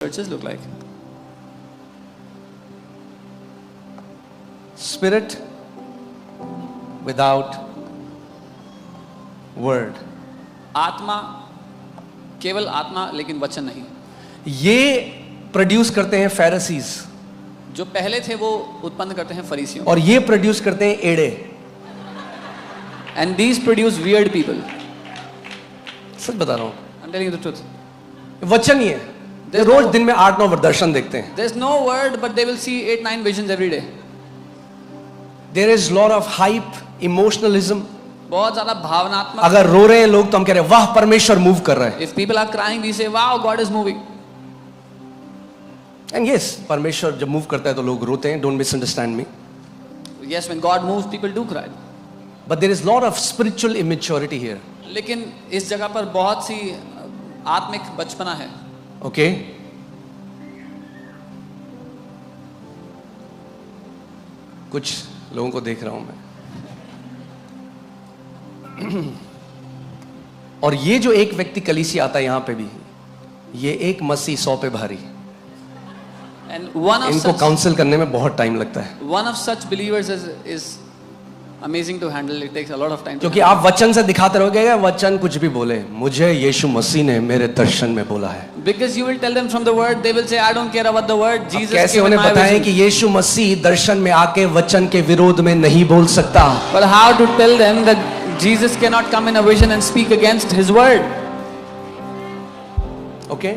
churches look like? Spirit without word. आत्मा, केवल आत्मा लेकिन वचन नहीं. ये प्रोड्यूस करते हैं फैरिसीज, जो पहले थे वो उत्पन्न करते हैं फरीसियों, और ये प्रोड्यूस करते हैं एड़े. and these produce weird people. सच बता रहा हूं, I'm telling you the truth. वचन ही है. ये रोज दिन में 8-9 दर्शन देखते हैं. There's no word, but they will see 8-9 visions every day. There is lot of hype, emotionalism. बहुत ज्यादा भावनात्मक. अगर रो रहे हैं लोग तो हम कह रहे हैं वाह परमेश्वर मूव कर रहा है. If people are crying, we say, "Wow, God is moving." And yes, परमेश्वर जब मूव करता है तो लोग रोते हैं. Don't misunderstand me. Yes, when God moves, people do cry. But there is lot of spiritual immaturity here. लेकिन इस जगह पर बहुत सी आत्मिक बचपना है. ओके, कुछ लोगों को देख रहा हूं मैं. और ये जो एक व्यक्ति कलीसिया आता है यहां पे भी, ये एक मसीह 100 पे भारी. And one of इनको such, काउंसिल करने में बहुत टाइम लगता है. one of such believers is amazing to handle. It takes a lot of time. क्योंकि आप वचन से दिखाते रहोगे, वचन कुछ भी बोले, मुझे यीशु मसीह ने मेरे दर्शन में बोला है. Because you will tell them from the word, they will say, "I don't care about the word." Jesus कैसे came in उन्हें my बताएं vision. कि यीशु मसीह दर्शन में आके वचन के विरोध में नहीं बोल सकता. But how to tell them that Jesus cannot come in a vision and speak against His word? Okay,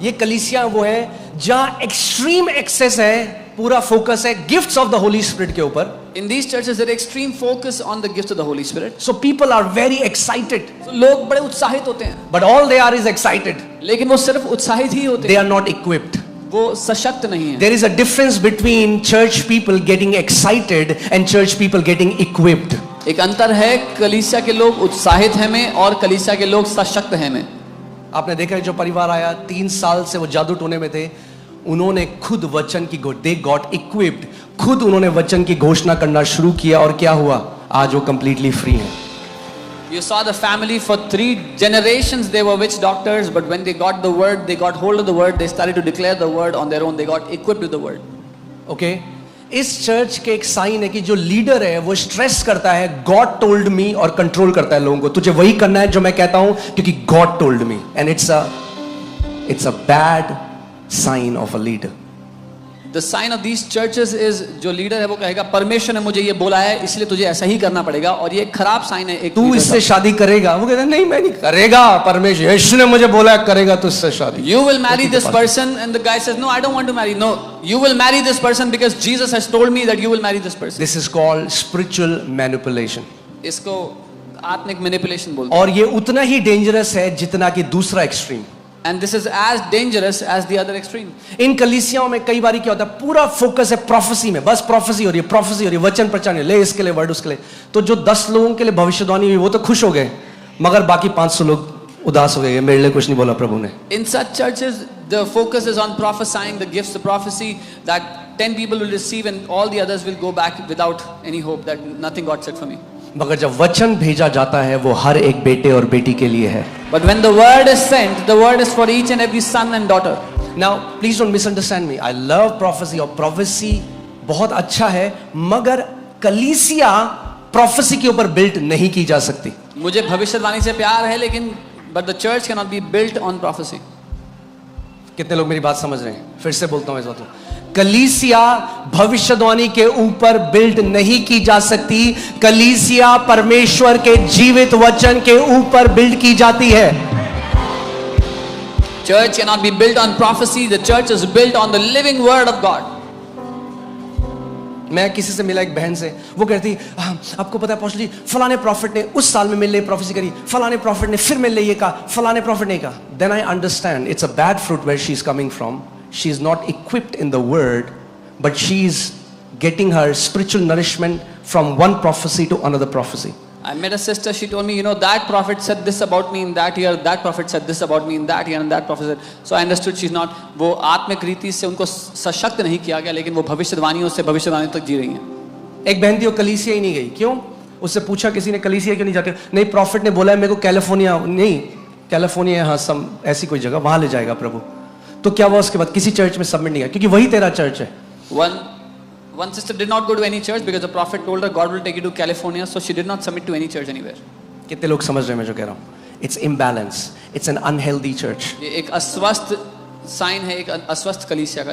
ये कलीसिया वो है जहां एक्सट्रीम एक्सेस है, पूरा फोकस है gifts of the Holi spirit के ऊपर. In these churches, there is extreme focus on the gifts of the Holy Spirit. So people are very excited, So, लोग बड़े उत्साहित होते हैं, but all they are is excited. लेकिन वो सिर्फ उत्साहित ही होते दे हैं, आर नॉट इक्विप्ड. वो सशक्त नहीं है. There is a difference between church people getting excited and church people getting equipped. एक अंतर है, कलीसिया के लोग उत्साहित हैं में और कलीसिया के लोग सशक्त हैं में. आपने देखा है जो परिवार आया 3 साल से वो जादू टोने में थे, उन्होंने खुद वचन की दे गॉट इक्विप्ड. खुद उन्होंने वचन की घोषणा करना शुरू किया और क्या हुआ, आज वो कंप्लीटली फ्री हैं. You saw the family for 3 generations. They were witch doctors, but when they got the word, they got hold of the word, they started to declare the word on their own. They got equipped with the word. Okay, इस church के एक sign है कि जो leader है वो stress करता है गॉड टोल्ड मी, और कंट्रोल करता है लोगों को. तुझे वही करना है जो मैं कहता हूं क्योंकि God told me. And it's a bad sign of a leader. The sign of these churches is, जो लीडर है वो कहेगा परमेश्वर ने मुझे ये बोला है इसलिए तुझे ऐसा ही करना पड़ेगा, और ये एक खराब साइन है. एक तू इससे शादी करेगा, वो कहता है नहीं मैं नहीं करेगा, परमेश्वर यीशु ने मुझे बोला है करेगा तो इससे शादी. You will marry this person, and the guy says no, I don't want to marry. No, you will marry this person because Jesus has told me that you will marry this person. This is called spiritual manipulation. इसको आत्मिक manipulation बोलते हैं. और ये उतना ही dangerous है जितना कि दूसरा extreme. And this is as dangerous as the other extreme. इन कलीसियाओं में कई बार क्या होता है, पूरा फोकस है प्रोफेसी में, बस प्रोफेसी हो रही है, प्रोफेसी हो रही है, वचन प्रचार ले इसके लिए वर्ड उसके लिए. तो जो 10 लोगों के लिए भविष्यवाणी हुई वो तो खुश हो गए, मगर बाकी 500 लोग उदास हो गए, मेरे लिए कुछ नहीं बोला प्रभु ने. In such churches, the focus is on prophesying the gifts of prophecy that 10 people will receive, and all the others will go back without any hope that nothing God said for me. मगर जब वचन भेजा जाता है वो हर एक बेटे और बेटी के लिए है. But when the word is sent, the word is for each and every son and daughter. Now please don't misunderstand me. I love prophecy, और prophecy बहुत अच्छा है, मगर कलीसिया prophecy के ऊपर बिल्ट नहीं की जा सकती. मुझे भविष्यवाणी से प्यार है, लेकिन but the church cannot be built on prophecy. कितने लोग मेरी बात समझ रहे हैं? फिर से बोलता हूं इस बात को. कलीसिया भविष्यवाणी के ऊपर बिल्ड नहीं की जा सकती. कलीसिया परमेश्वर के जीवित वचन के ऊपर बिल्ड की जाती है. Church cannot be built on prophecy. The church is built on the living word of God. मैं किसी से मिला, एक बहन से, वो कहती आपको पता है अपोस्टल जी फलाने प्रॉफिट ने उस साल में मेरे लिए प्रोफेसी करी, फलाने प्रॉफिट ने फिर मेरे लिए ये कहा, फलाने प्रॉफिट ने कहा. Then I understand it's a bad fruit where she is coming from. She is not equipped in the word, but she is getting her spiritual nourishment from one prophecy to another prophecy. I met a sister, she told me, that prophet said this about me in that year, that prophet said this about me in that year, and that prophet said. So I understood she's not, वो आत्मिक रीति से उनको सशक्त नहीं किया गया, लेकिन वो भविष्यवाणियों से भविष्यवाणी तक जी रही हैं. एक बहन थी वो कलीसिया ही नहीं गई. क्यों? उससे पूछा किसी ने कलीसिया क्यों नहीं जाते? नहीं प्रॉफिट ने बोला है मेरे को कैलिफोर्निया, नहीं कैलिफोर्निया, हाँ सम ऐसी कोई जगह, वहां ले जाएगा प्रभु. तो क्या हुआ उसके बाद? किसी चर्च में सबमिट नहीं किया, क्योंकि वही तेरा चर्च है. One sister did not go to any church because the prophet told her God will take you to California, so she did not submit to any church anywhere. कितने लोग समझ रहे हैं मैं जो कह रहा हूँ? It's imbalance. It's an unhealthy church. ये एक अस्वस्थ साइन है, एक अस्वस्थ कलीसिया का.